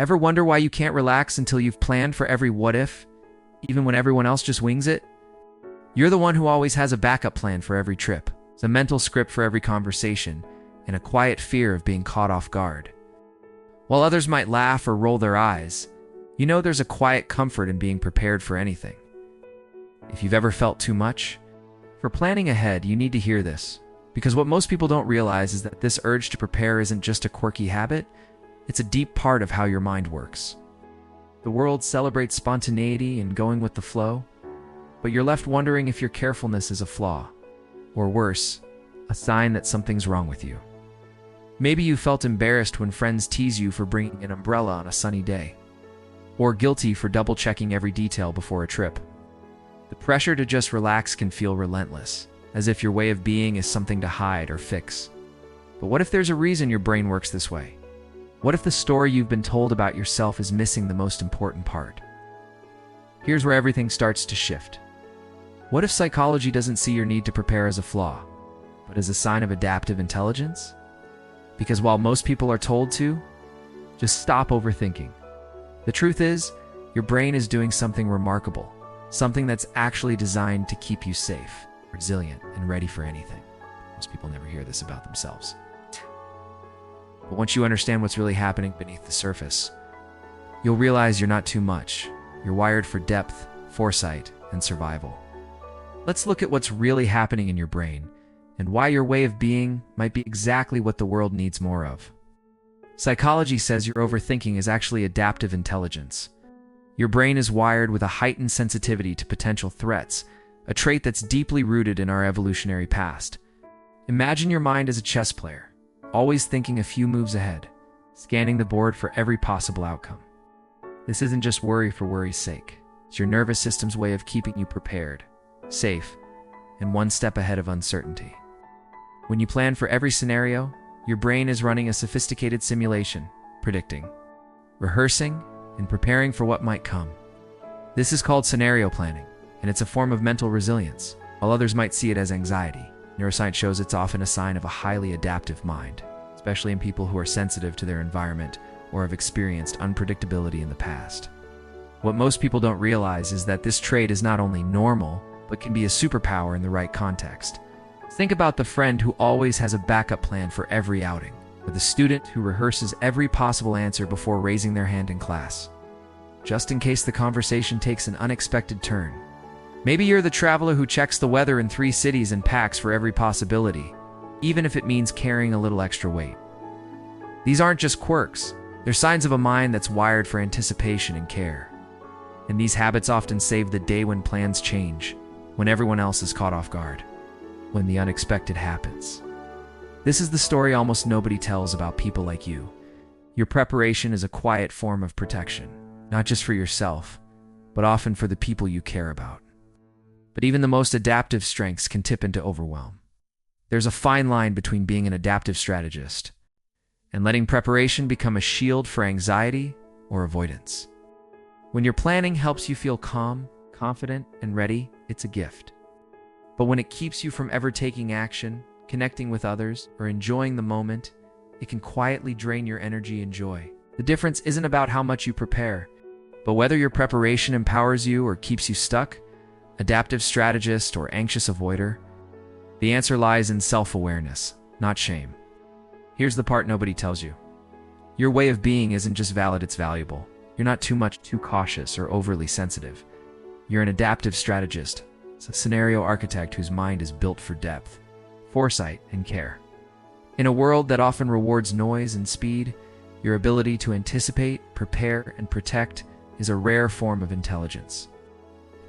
Ever wonder why you can't relax until you've planned for every what if, even when everyone else just wings it? You're the one who always has a backup plan for every trip, a mental script for every conversation, and a quiet fear of being caught off guard. While others might laugh or roll their eyes, you know there's a quiet comfort in being prepared for anything. If you've ever felt too much, for planning ahead, you need to hear this. Because what most people don't realize is that this urge to prepare isn't just a quirky habit, it's a deep part of how your mind works. The world celebrates spontaneity and going with the flow, but you're left wondering if your carefulness is a flaw, or worse, a sign that something's wrong with you. Maybe you felt embarrassed when friends tease you for bringing an umbrella on a sunny day, or guilty for double-checking every detail before a trip. The pressure to just relax can feel relentless, as if your way of being is something to hide or fix. But what if there's a reason your brain works this way? What if the story you've been told about yourself is missing the most important part? Here's where everything starts to shift. What if psychology doesn't see your need to prepare as a flaw, but as a sign of adaptive intelligence? Because while most people are told to, just stop overthinking. The truth is, your brain is doing something remarkable, something that's actually designed to keep you safe, resilient, and ready for anything. Most people never hear this about themselves. But once you understand what's really happening beneath the surface, you'll realize you're not too much. You're wired for depth, foresight, and survival. Let's look at what's really happening in your brain and why your way of being might be exactly what the world needs more of. Psychology says your overthinking is actually adaptive intelligence. Your brain is wired with a heightened sensitivity to potential threats, a trait that's deeply rooted in our evolutionary past. Imagine your mind as a chess player, always thinking a few moves ahead, scanning the board for every possible outcome. This isn't just worry for worry's sake. It's your nervous system's way of keeping you prepared, safe, and one step ahead of uncertainty. When you plan for every scenario, your brain is running a sophisticated simulation, predicting, rehearsing, and preparing for what might come. This is called scenario planning, and it's a form of mental resilience. While others might see it as anxiety, neuroscience shows it's often a sign of a highly adaptive mind, especially in people who are sensitive to their environment or have experienced unpredictability in the past. What most people don't realize is that this trait is not only normal, but can be a superpower in the right context. Think about the friend who always has a backup plan for every outing, or the student who rehearses every possible answer before raising their hand in class, just in case the conversation takes an unexpected turn. Maybe you're the traveler who checks the weather in 3 cities and packs for every possibility, even if it means carrying a little extra weight. These aren't just quirks, they're signs of a mind that's wired for anticipation and care. And these habits often save the day when plans change, when everyone else is caught off guard, when the unexpected happens. This is the story almost nobody tells about people like you. Your preparation is a quiet form of protection, not just for yourself, but often for the people you care about. But even the most adaptive strengths can tip into overwhelm. There's a fine line between being an adaptive strategist and letting preparation become a shield for anxiety or avoidance. When your planning helps you feel calm, confident, and ready, it's a gift. But when it keeps you from ever taking action, connecting with others, or enjoying the moment, it can quietly drain your energy and joy. The difference isn't about how much you prepare, but whether your preparation empowers you or keeps you stuck, adaptive strategist or anxious avoider. The answer lies in self-awareness, not shame. Here's the part nobody tells you. Your way of being isn't just valid, it's valuable. You're not too much too cautious or overly sensitive. You're an adaptive strategist, a scenario architect whose mind is built for depth, foresight, and care. In a world that often rewards noise and speed, your ability to anticipate, prepare, and protect is a rare form of intelligence.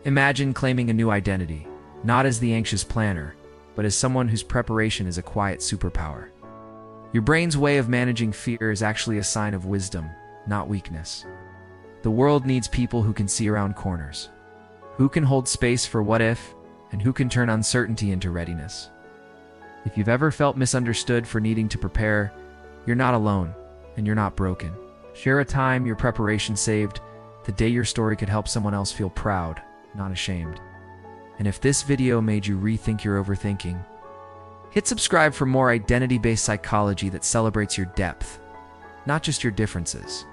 Imagine claiming a new identity, not as the anxious planner, but as someone whose preparation is a quiet superpower. Your brain's way of managing fear is actually a sign of wisdom, not weakness. The world needs people who can see around corners, who can hold space for what if, and who can turn uncertainty into readiness. If you've ever felt misunderstood for needing to prepare, you're not alone, and you're not broken. Share a time your preparation saved, the day your story could help someone else feel proud, not ashamed. And if this video made you rethink your overthinking, hit subscribe for more identity-based psychology that celebrates your depth, not just your differences.